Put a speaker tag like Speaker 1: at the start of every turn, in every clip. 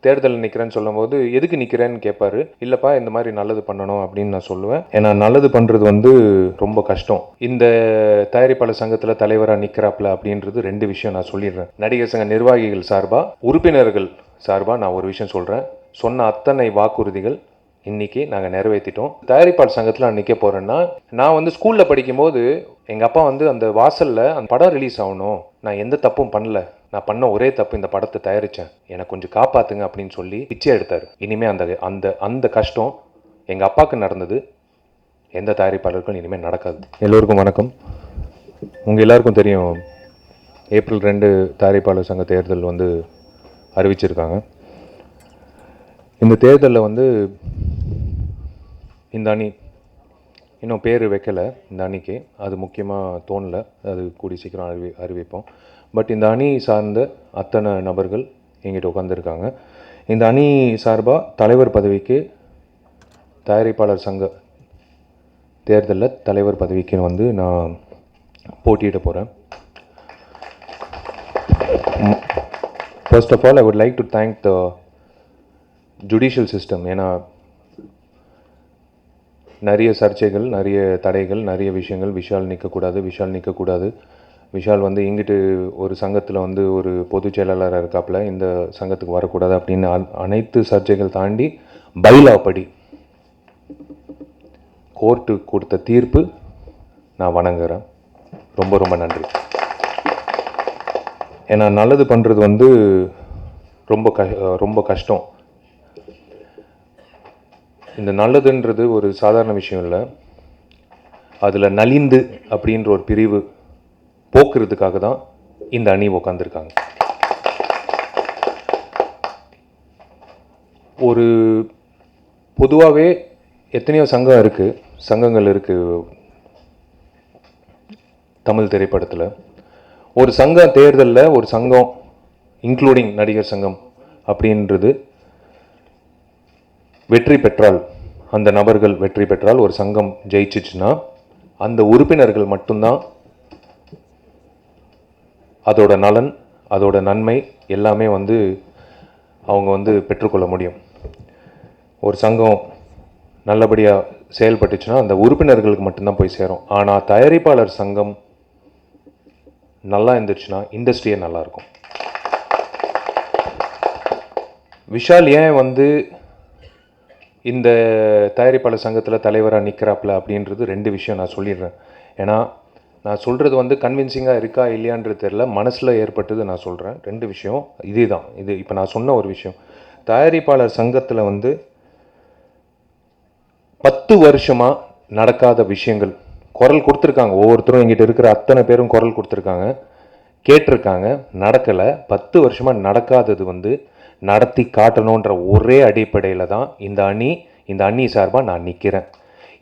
Speaker 1: தேர்தல் நிற்கிறேன்னு சொல்லும்போது எதுக்கு நிற்கிறேன்னு கேட்பாரு. இல்லைப்பா இந்த மாதிரி நல்லது பண்ணணும் அப்படின்னு நான் சொல்லுவேன். ஏன்னா நல்லது பண்ணுறது வந்து ரொம்ப கஷ்டம். இந்த தயாரிப்பாளர் சங்கத்தில் தலைவராக நிற்கிறாப்ல அப்படின்றது ரெண்டு விஷயம் நான் சொல்லிடுறேன். நடிகர் சங்க நிர்வாகிகள் சார்பாக, உறுப்பினர்கள் சார்பாக நான் ஒரு விஷயம் சொல்கிறேன். சொன்ன அத்தனை வாக்குறுதிகள் இன்றைக்கி நாங்கள் நிறைவேற்றிட்டோம். தயாரிப்பாளர் சங்கத்தில் நான் நிற்க போகிறேன்னா, நான் வந்து ஸ்கூலில் படிக்கும்போது எங்கள் அப்பா வந்து அந்த வாசலில் அந்த படம் ரிலீஸ் ஆகணும், நான் எந்த தப்பும் பண்ணல, நான் பண்ண ஒரே தப்பு இந்த படத்தை தயாரித்தேன், எனக்கு கொஞ்சம் காப்பாற்றுங்க அப்படின்னு சொல்லி பிச்சை எடுத்தார். இனிமேல் அந்த அந்த அந்த கஷ்டம் எங்கள் அப்பாவுக்கு நடந்தது, எந்த தயாரிப்பாளருக்கும் இனிமேல் நடக்காது. எல்லோருக்கும் வணக்கம். உங்கள் எல்லாருக்கும் தெரியும், ஏப்ரல் 2 தயாரிப்பாளர் சங்க தேர்தல் வந்து அறிவிச்சிருக்காங்க. இந்த தேர்தலில் வந்து இந்த அணி இன்னும் பேர் வைக்கலை. இந்த அணிக்கு அது முக்கியமாக தோணலை, அது கூடி சீக்கிரம் அறிவிப்போம். பட் இந்த அணி சார்ந்த அத்தனை நபர்கள் எங்கிட்ட உட்காந்துருக்காங்க. இந்த அணி சார்பாக தலைவர் பதவிக்கு, தயாரிப்பாளர் சங்க தேர்தலில் தலைவர் பதவிக்கு வந்து நான் போட்டியிட போகிறேன். First of all I would like to thank the judicial system. ஏன்னா நிறைய சர்ச்சைகள், நிறைய தடைகள், நிறைய விஷயங்கள், விஷால் நிற்கக்கூடாது, விஷால் வந்து இங்கிட்டு ஒரு சங்கத்தில் வந்து ஒரு பொதுச் செயலாளராக இருக்காப்புல, இந்த சங்கத்துக்கு வரக்கூடாது அப்படின்னு அனைத்து சர்ச்சைகள் தாண்டி பைலா படி கோர்ட்டு கொடுத்த தீர்ப்பு நான் வணங்குறேன். ரொம்ப ரொம்ப நன்றி. ஏன்னா நல்லது பண்ணுறது வந்து ரொம்ப கஷ்டம். இந்த நல்லதுன்றது ஒரு சாதாரண விஷயம் இல்லை. அதில் நலிந்து அப்படின்ற ஒரு பிரிவு போக்குறதுக்காக தான் இந்த அணி உட்காந்துருக்காங்க. ஒரு பொதுவாகவே எத்தனையோ சங்கங்கள் இருக்குது தமிழ் திரைப்படத்தில். ஒரு சங்கம் தேர்தலில், ஒரு சங்கம் இன்க்ளூடிங் நடிகர் சங்கம் அப்படின்றது வெற்றி பெற்றால், அந்த நபர்கள் வெற்றி பெற்றால், ஒரு சங்கம் ஜெயிச்சிச்சுன்னா அந்த உறுப்பினர்கள் மட்டும்தான் அதோட நலன், அதோட நன்மை எல்லாமே வந்து அவங்க வந்து பெற்றுக்கொள்ள முடியும். ஒரு சங்கம் நல்லபடியாக செயல்பட்டுச்சுன்னா அந்த உறுப்பினர்களுக்கு மட்டும்தான் போய் சேரும். ஆனால் தயாரிப்பாளர் சங்கம் நல்லா இருந்துச்சுன்னா இண்டஸ்ட்ரியே நல்லாயிருக்கும். விஷால் ஏன் வந்து இந்த தயாரிப்பாளர் சங்கத்தில் தலைவராக நிற்கிறாப்புல அப்படின்றது ரெண்டு விஷயம் நான் சொல்லிடுறேன். ஏன்னா நான் சொல்கிறது வந்து கன்வின்சிங்காக இருக்கா இல்லையான்றது தெரில, மனசில் ஏற்பட்டது நான் சொல்கிறேன். ரெண்டு விஷயம் இதே தான். இது இப்போ நான் சொன்ன ஒரு விஷயம், தயாரிப்பாளர் சங்கத்தில் வந்து 10 வருஷமாக நடக்காத விஷயங்கள், குரல் கொடுத்துருக்காங்க, ஒவ்வொருத்தரும் எங்கிட்ட இருக்கிற அத்தனை பேரும் குரல் கொடுத்துருக்காங்க, கேட்டிருக்காங்க, நடக்கலை. 10 வருஷமாக நடக்காதது வந்து நடத்தி காட்டணுன்ற ஒரே அடிப்படையில் தான் இந்த அணி சார்பாக நான் நிற்கிறேன்.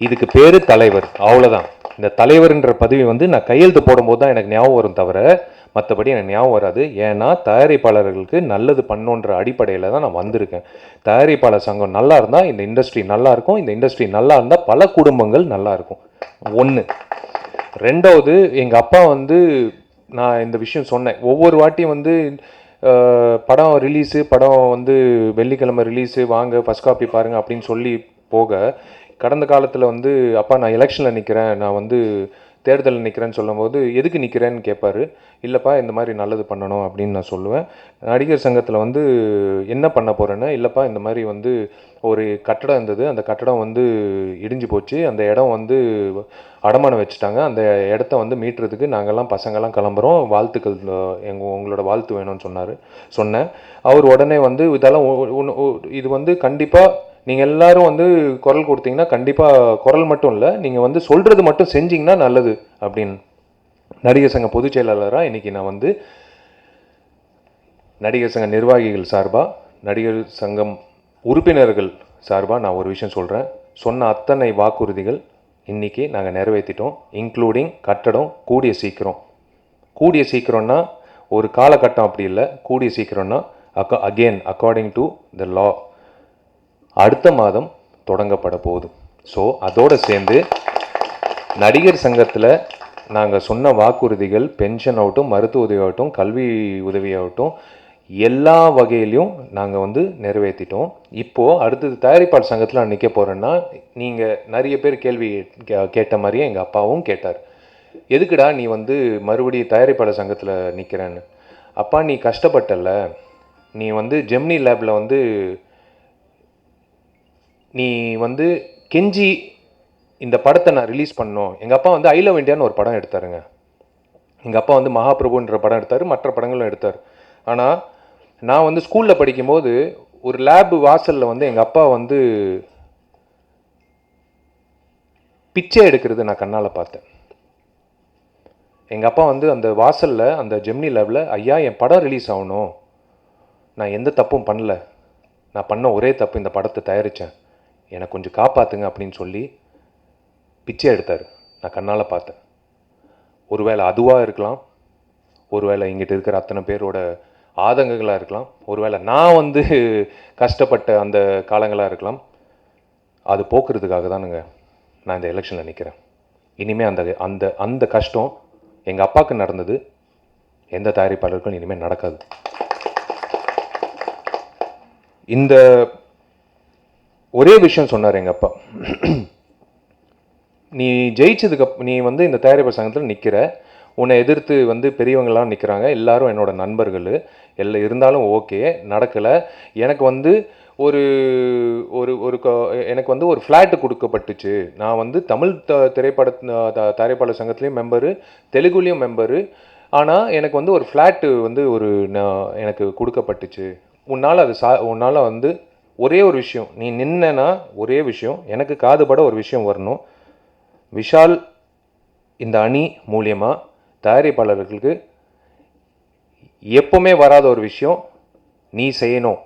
Speaker 1: இதுக்கு பேர் தலைவர், அவ்வளோதான். இந்த தலைவர்ன்ற பதவி வந்து நான் கையெழுத்து போடும்போது தான் எனக்கு ஞாபகம் வரும், தவிர மற்றபடி எனக்கு ஞாபகம் வராது. ஏன்னா தயாரிப்பாளர்களுக்கு நல்லது பண்ணுன்ற அடிப்படையில் தான் நான் வந்திருக்கேன். தயாரிப்பாளர் சங்கம் நல்லா இருந்தால் இந்த இண்டஸ்ட்ரி நல்லா இருக்கும், இந்த இண்டஸ்ட்ரி நல்லா இருந்தால் பல குடும்பங்கள் நல்லா இருக்கும். ஒன்று. ரெண்டாவது, எங்கள் அப்பா வந்து, நான் இந்த விஷயம் சொன்னேன், ஒவ்வொரு வாட்டியும் வந்து படம் ரிலீஸு, படம் வந்து வெள்ளிக்கிழமை ரிலீஸு, வாங்க ஃபஸ்ட் காப்பி பாருங்கள் அப்படின்னு சொல்லி போக, கடந்த காலத்தில் வந்து அப்பா நான் எலெக்ஷனில் நிற்கிறேன், நான் வந்து தேர்தலில் நிற்கிறேன்னு சொல்லும்போது எதுக்கு நிற்கிறேன்னு கேட்பாரு. இல்லைப்பா இந்த மாதிரி நல்லது பண்ணணும் அப்படின்னு நான் சொல்லுவேன். நடிகர் சங்கத்தில் வந்து என்ன பண்ண போகிறேன்னா, இல்லைப்பா இந்த மாதிரி வந்து ஒரு கட்டடம் இருந்தது, அந்த கட்டடம் வந்து இடிஞ்சு போச்சு, அந்த இடம் வந்து அடமானம் வச்சுட்டாங்க, அந்த இடத்த வந்து மீட்டுறதுக்கு நாங்கள்லாம் பசங்கள்லாம் கிளம்புறோம், வாழ்த்துக்கள், உங்களோட வாழ்த்து வேணும்னு சொன்னேன். அவர் உடனே வந்து இதெல்லாம் இது வந்து கண்டிப்பாக நீங்கள் எல்லோரும் வந்து குரல் கொடுத்தீங்கன்னா, கண்டிப்பாக குரல் மட்டும் இல்லை, நீங்கள் வந்து சொல்கிறது மட்டும் செஞ்சிங்கன்னா நல்லது அப்படின்னு. நடிகர் சங்க பொதுச் செயலாளராக இன்றைக்கி நான் வந்து நடிகர் சங்க நிர்வாகிகள் சார்பாக, நடிகர் சங்கம் உறுப்பினர்கள் சார்பாக நான் ஒரு விஷயம் சொல்கிறேன். சொன்ன அத்தனை வாக்குறுதிகள் இன்றைக்கி நாங்கள் நிறைவேற்றிட்டோம். இன்க்ளூடிங் கட்டடம் கூடிய சீக்கிரம்னா ஒரு காலகட்டம் அப்படி இல்லை, கூடிய சீக்கிரம்னா அக்கார்டிங் டு த லா அடுத்த மாதம் தொடங்கப்பட போகுது. ஸோ அதோடு சேர்ந்து நடிகர் சங்கத்தில் நாங்கள் சொன்ன வாக்குறுதிகள், பென்ஷன் ஆகட்டும், மருத்துவ உதவியாகட்டும், கல்வி உதவியாகட்டும், எல்லா வகையிலையும் நாங்கள் வந்து நிறைவேற்றிட்டோம். இப்போது அடுத்தது தயாரிப்பாளர் சங்கத்தில் நான் நிற்க போகிறேன்னா, நீங்கள் நிறைய பேர் கேள்வி கேட்ட மாதிரியே எங்கள் அப்பாவும் கேட்டார். எதுக்குடா நீ வந்து மறுபடியும் தயாரிப்பாளர் சங்கத்தில் நிற்கிறேன்னு. அப்பா நீ கஷ்டப்பட்டல, நீ வந்து ஜெமினி லேபில் வந்து நீ வந்து கெஞ்சி இந்த படத்தை நான் ரிலீஸ் பண்ணோம். எங்கள் அப்பா வந்து ஐ லவ் இண்டியான்னு ஒரு படம் எடுத்தாருங்க. எங்கள் அப்பா வந்து மகாபிரபுன்ற படம் எடுத்தார், மற்ற படங்களும் எடுத்தார். ஆனால் நான் வந்து ஸ்கூலில் படிக்கும்போது ஒரு லேபு வாசலில் வந்து எங்கள் அப்பா வந்து பிச்சை எடுக்கிறது நான் கண்ணால் பார்த்தேன். எங்கள் அப்பா வந்து அந்த வாசலில் அந்த ஜெமினி லேபில், ஐயா என் படம் ரிலீஸ் ஆகணும், நான் எந்த தப்பும் பண்ணல, நான் பண்ண ஒரே தப்பு இந்த படத்தை தயாரித்தேன், எனக்கு கொஞ்சம் காப்பாற்றுங்க அப்படின்னு சொல்லி பிச்சை எடுத்தார். நான் கண்ணால் பார்த்தேன். ஒருவேளை அதுவாக இருக்கலாம், ஒருவேளை இங்கிட்ட இருக்கிற அத்தனை பேரோட ஆதங்கங்களாக இருக்கலாம், ஒருவேளை நான் வந்து கஷ்டப்பட்ட அந்த காலங்களாக இருக்கலாம். அது போக்குறதுக்காக தானுங்க நான் இந்த எலெக்ஷனில் நிற்கிறேன். இனிமேல் அந்த அந்த அந்த கஷ்டம் எங்கள் அப்பாவுக்கு நடந்தது எந்த தயாரிப்பாளருக்கும் இனிமேல் நடக்காது. இந்த ஒரே விஷயம் சொன்னார் எங்கள் அப்பா, நீ ஜெயிச்சதுக்கு நீ வந்து இந்த தயாரிப்பாளர் சங்கத்தில் நிற்கிற, உன்னை எதிர்த்து வந்து பெரியவங்களாம் நிற்கிறாங்க, எல்லாரும் என்னோட நண்பர்கள் எல்லாம் இருந்தாலும் ஓகே நடக்கலை. எனக்கு வந்து ஒரு ஒரு ஒரு எனக்கு வந்து ஒரு ஃப்ளாட்டு கொடுக்கப்பட்டுச்சு. நான் வந்து தமிழ் திரைப்பட தயாரிப்பாளர் சங்கத்துலேயும் மெம்பரு, தெலுங்குலேயும் மெம்பரு. ஆனால் எனக்கு வந்து ஒரு ஃப்ளாட்டு வந்து எனக்கு கொடுக்கப்பட்டுச்சு. உன்னால் அது உன்னால் வந்து ஒரே ஒரு விஷயம், நீ நின்னா ஒரே விஷயம், எனக்கு காதுபட ஒரு விஷயம் வரணும். விஷால் இந்த அணி மூலியமாக தயாரிப்பாளர்களுக்கு எப்பவுமே வராத ஒரு விஷயம் நீ செய்யணும்.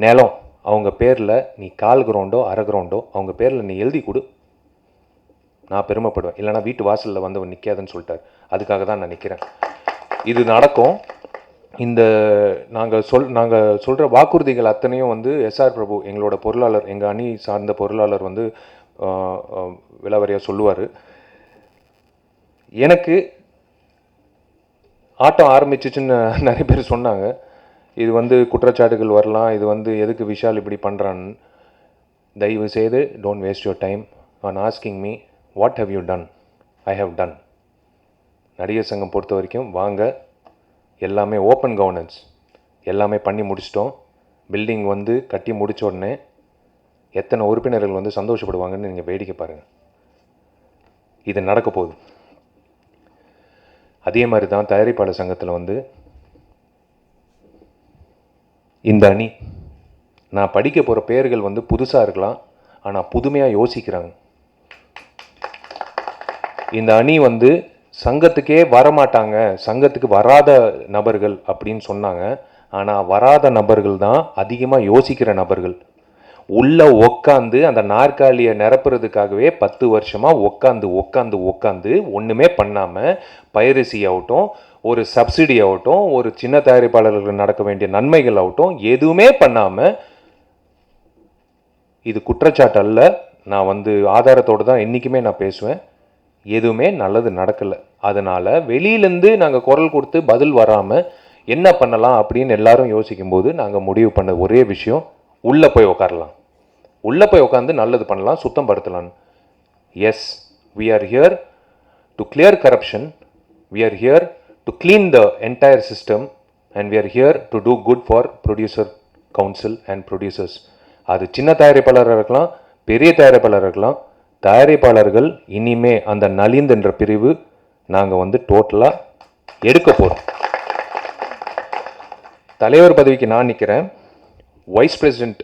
Speaker 1: நிலம் அவங்க பேரில் நீ கால் கிரவுண்டோ அரை கிரவுண்டோ அவங்க பேரில் நீ எழுதி கொடு, நான் பெருமைப்படுவேன். இல்லைனா வீட்டு வாசலில் வந்து நிற்காதுன்னு சொல்லிட்டார். அதுக்காக தான் நான் நிற்கிறேன். இது நடக்கும். இந்த நாங்கள் சொல்கிற வாக்குறுதிகள் அத்தனையும் வந்து எஸ்ஆர் பிரபு எங்களோட பொருளாளர், எங்கள் அணி சார்ந்த பொருளாளர் வந்து விலாவரியாக சொல்லுவார். எனக்கு ஆட்டம் ஆரம்பிச்சிச்சுன்னு நிறைய பேர் சொன்னாங்க. இது வந்து குற்றச்சாட்டுகள் வரலாம், இது வந்து எதுக்கு விஷால் இப்படி பண்ணுறான்னு. தயவு செய்து don't waste your time on asking me what have you done. I have done. நடிகர் சங்கம் பொறுத்த வரைக்கும் வாங்க, எல்லாமே ஓப்பன் கவர்னன்ஸ் எல்லாமே பண்ணி முடிச்சிட்டோம். பில்டிங் வந்து கட்டி முடித்த உடனே எத்தனை உறுப்பினர்கள் வந்து சந்தோஷப்படுவாங்கன்னு நீங்கள் வேடிக்கை பாருங்கள். இது நடக்க போகுது. அதே மாதிரி தான் தயாரிப்பாளர் சங்கத்தில் வந்து இந்த அணி, நான் படிக்க போகிற பேர்கள் வந்து புதுசாக இருக்கலாம், ஆனால் புதுமையாக யோசிக்கிறாங்க. இந்த அணி வந்து சங்கத்துக்கே வரமாட்டாங்க, சங்கத்துக்கு வராத நபர்கள் அப்படின்னு சொன்னாங்க. ஆனால் வராத நபர்கள் தான் அதிகமாக யோசிக்கிற நபர்கள். உள்ளே உக்காந்து அந்த நாற்காலியை நிரப்புறதுக்காகவே 10 வருஷமாக உக்காந்து ஒன்றுமே பண்ணாமல் பைரசி ஆகட்டும், ஒரு சப்சிடி ஆகட்டும், ஒரு சின்ன தயாரிப்பாளர்களுக்கு நடக்க வேண்டிய நன்மைகள் ஆகட்டும், எதுவுமே பண்ணாமல், இது குற்றச்சாட்டு அல்ல, நான் வந்து ஆதாரத்தோடு தான் என்றைக்குமே நான் பேசுவேன், எதுவுமே நல்லது நடக்கலை. அதனால் வெளியிலேருந்து நாங்கள் குரல் கொடுத்து பதில் வராமல் என்ன பண்ணலாம் அப்படின்னு எல்லாரும் யோசிக்கும்போது நாங்கள் முடிவு பண்ண ஒரே விஷயம், உள்ளே போய் உட்காரலாம், உள்ளே போய் உட்காந்து நல்லது பண்ணலாம், சுத்தம் படுத்தலாம். Yes, we are here to clear corruption, we are here to clean the entire system, and we are here to do good for producer council and producers. அது சின்ன தயாரிப்பாளராக இருக்கலாம், பெரிய தயாரிப்பாளராக இருக்கலாம். தயாரிப்பாளர்கள் இனிமே அந்த நலிந்துன்ற பிரிவு நாங்கள் வந்து டோட்டலாக எடுக்க போகிறோம். தலைவர் பதவிக்கு நான் நிற்கிறேன். வைஸ் பிரசிடென்ட்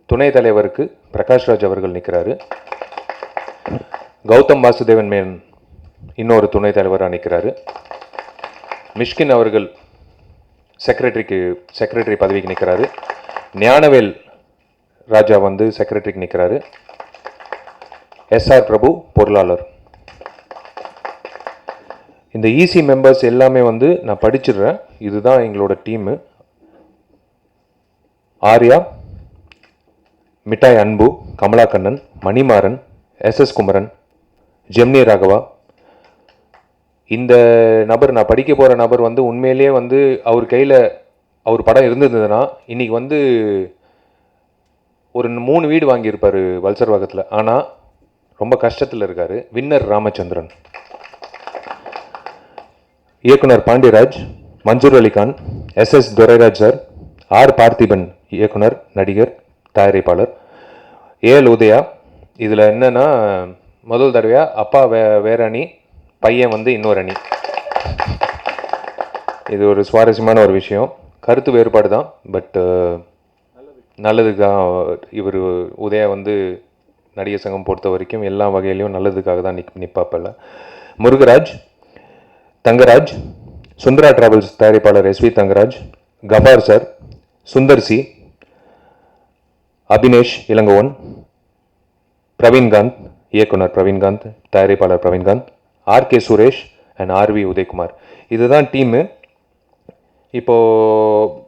Speaker 1: துணைத் தலைவருக்கு பிரகாஷ்ராஜ் அவர்கள் நிற்கிறாரு. கௌதம் வாசுதேவன் மேனன் இன்னொரு துணைத் தலைவராக நிற்கிறாரு. மிஷ்கின் அவர்கள் செக்ரட்டரி பதவிக்கு நிற்கிறாரு. ஞானவேல் ராஜா வந்து செக்ரட்டரிக்கு நிற்கிறாரு. எஸ்ஆர் பிரபு பொருளாளர். இந்த இசி மெம்பர்ஸ் எல்லாமே வந்து நான் படிச்சிடுறேன். இதுதான் எங்களோட டீமு. ஆர்யா, மிட்டாய் அன்பு, கமலாக்கண்ணன், மணிமாறன், எஸ்எஸ் குமரன், ஜெம்னி ராகவா, இந்த நபர், நான் படிக்க போகிற நபர் வந்து உண்மையிலேயே வந்து அவர் கையில் அவர் படம் இருந்ததுன்னா இன்றைக்கி வந்து ஒரு 3 வீடு வாங்கியிருப்பார் வல்சர்வாக்கத்தில். ஆனால் ரொம்ப கஷ்டத்தில் இருக்கார். வின்னர் ராமச்சந்திரன், இயக்குனர் Pandiraj, Mansoor Alikhan, S Durairaj sir, R Parthiban இயக்குனர், நடிகர், தயாரிப்பாளர், ஏஎல் உதயா. இதில் என்னென்னா முதல் தடவையாக அப்பா வேற அணி, பையன் வந்து இன்னொரு அணி. இது ஒரு சுவாரஸ்யமான ஒரு விஷயம். கருத்து வேறுபாடு தான், பட் நல்லதுக்காக இவர் உதயா வந்து நடிகர் சங்கம் பொறுத்த வரைக்கும் எல்லா வகையிலையும் நல்லதுக்காக தான் நிற்பாப்பில்ல. முருகராஜ், தங்கராஜ், சுந்தரா டிராவல்ஸ் தயாரிப்பாளர் SV Thangaraj, Kabar sir, Sundar C, Abinesh Ilangovan, Praveenkanth இயக்குனர் பிரவீன்காந்த், தயாரிப்பாளர் Praveenkanth, RK Suresh and RV Udhayakumar. இதுதான் டீமு. இப்போது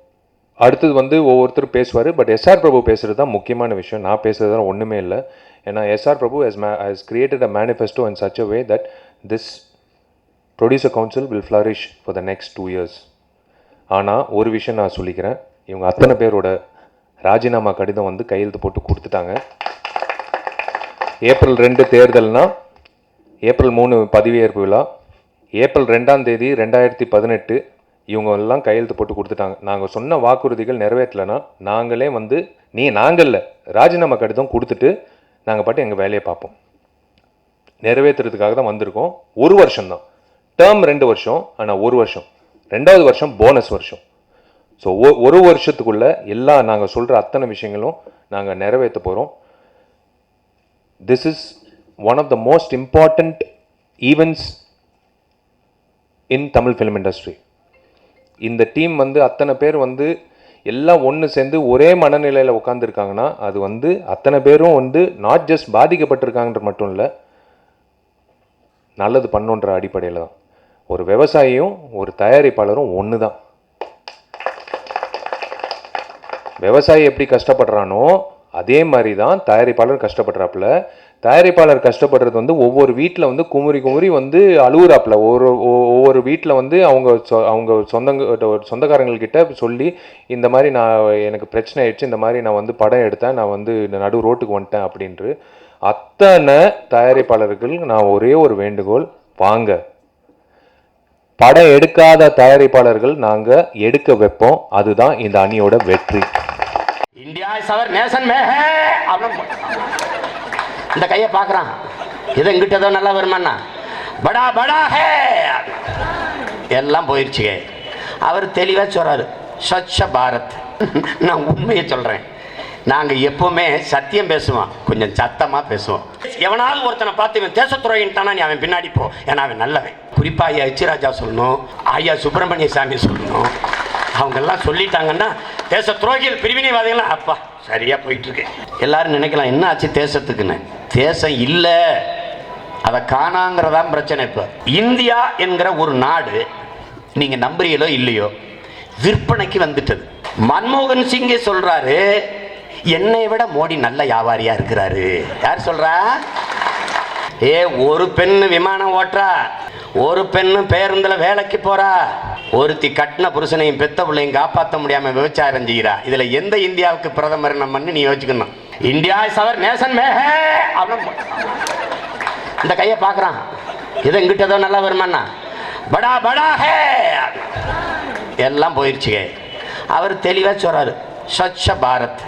Speaker 1: அடுத்தது வந்து ஒவ்வொருத்தரும் பேசுவார். பட் எஸ்ஆர் பிரபு பேசுகிறது தான் முக்கியமான விஷயம். நான் பேசுகிறது தான் ஒன்றுமே இல்லை. ஏன்னா S R Prabhu has created a manifesto in such a way that this producer council will flourish for the next 2 years. ஆனால் ஒரு விஷயம் நான் சொல்லிக்கிறேன், இவங்க அத்தனை பேரோட ராஜினாமா கடிதம் வந்து கையெழுத்து போட்டு கொடுத்துட்டாங்க. ஏப்ரல் 2 தேர்தல்னா ஏப்ரல் 3 பதவியேற்பு விழா, ஏப்ரல் 2ஆம் தேதி 2018 இவங்க எல்லாம் கையெழுத்து போட்டு கொடுத்துட்டாங்க. நாங்கள் சொன்ன வாக்குறுதிகள் நிறைவேற்றலைன்னா நாங்களே வந்து நாங்கள்ல ராஜினாமா கடிதம் கொடுத்துட்டு நாங்கள் பாட்டு எங்கள் வேலையை பார்ப்போம். நிறைவேற்றுறதுக்காக தான் வந்திருக்கோம். 1 வருஷம் தான் டேர்ம், 2 வருஷம். ஆனால் 1 வருஷம், 2வது வருஷம் போனஸ் வருஷம். ஸோ ஒரு வருஷத்துக்குள்ள எல்லாம் நாங்கள் சொல்கிற அத்தனை விஷயங்களும் நாங்கள் நிறைவேற்ற போகிறோம். This is one of the most important events in Tamil film industry. இந்த டீம் வந்து அத்தனை பேர் வந்து எல்லாம் ஒன்று சேர்ந்து ஒரே மனநிலையில் உட்காந்துருக்காங்கன்னா அது வந்து அத்தனை பேரும் வந்து நாட் ஜஸ்ட் பாதிக்கப்பட்டிருக்காங்கன்ற மட்டும் இல்லை, நல்லது பண்ணுன்ற அடிப்படையில் தான். ஒரு விவசாயியும் ஒரு தயாரிப்பாளரும் ஒன்று தான். விவசாயி எப்படி கஷ்டப்படுறானோ அதே மாதிரி தான் தயாரிப்பாளர் கஷ்டப்படுறாப்புல. தயாரிப்பாளர் கஷ்டப்படுறது வந்து ஒவ்வொரு வீட்டில் வந்து குமுறி குமுறி வந்து அழுகுறாப்புல. ஒவ்வொரு வீட்டில் வந்து அவங்க சொந்தக்காரங்கள்கிட்ட சொல்லி இந்த மாதிரி எனக்கு பிரச்சனை ஆயிடுச்சு, இந்த மாதிரி நான் வந்து படம் எடுத்தேன், நான் வந்து நடு ரோட்டுக்கு வந்துட்டேன் அப்படின்று அத்தனை தயாரிப்பாளர்கள் நான் ஒரே ஒரு வேண்டுகோள், வாங்க படம் எடுக்காத தயாரிப்பாளர்கள் நாங்கள் எடுக்க வைப்போம். அதுதான் இந்த அணியோட வெற்றி.
Speaker 2: இந்தியா சவர் நேசன் மே ஹே இந்த கையை பார்க்குறான், இதை இங்கிட்ட ஏதோ நல்லா வருமானா படா படா ஹே எல்லாம் போயிடுச்சு. அவர் தெளிவாக சொல்கிறாரு, ஸ்வச்ச பாரத். நான் உண்மையை சொல்கிறேன், நாங்கள் எப்போவுமே சத்தியம் பேசுவோம், கொஞ்சம் சத்தமாக பேசுவோம். எவனாவது ஒருத்தனை பார்த்து இவன் தேசத்துறையின்ட்டானா நீ அவன் பின்னாடி போ, ஏன்னா அவன் நல்லவன். குறிப்பாக ஐயா எச்ராஜா சொல்லணும், ஐயா சுப்பிரமணிய சாமி சொல்லணும். அவங்கெல்லாம் சொல்லிட்டாங்கன்னா தேச துரோகிகள் பிரிவினைவாதிகள்லாம் அப்பா சரியாக போயிட்டுருக்கு. எல்லாரும் நினைக்கலாம் என்ன ஆச்சு தேசத்துக்குன்னு. தேசம் இல்லை, அதை காணாங்கிறதான் பிரச்சனை. இப்போ இந்தியா என்கிற ஒரு நாடு நீங்கள் நம்புறீங்களோ இல்லையோ விற்பனைக்கு வந்துட்டது. மன்மோகன் சிங்கே சொல்கிறாரு, என்னை விட மோடி நல்ல வியாபாரியாக இருக்கிறாரு. யார் சொல்கிறா? ஒரு பெண்ணு விமானம் ஓட்டுறா, ஒரு பெண்ணு பேருந்தில் வேலைக்கு போகிறா, ஒருத்தி கட்டின புருஷனையும் பெத்த பிள்ளையும் காப்பாற்ற முடியாமல் விவசாயம் செய்கிறா. இதில் எந்த இந்தியாவுக்கு பிரதமர் நம்மன்னு நீ யோசிக்கணும். இந்தியா சவர் நேசன் மே ஹே இந்த கையை பார்க்குறான், இதை இங்கிட்ட ஏதோ நல்லா வருமானா படா படா ஹே எல்லாம் போயிடுச்சு. அவர் தெளிவாக சொல்கிறாரு, ஸ்வச்ச பாரத்.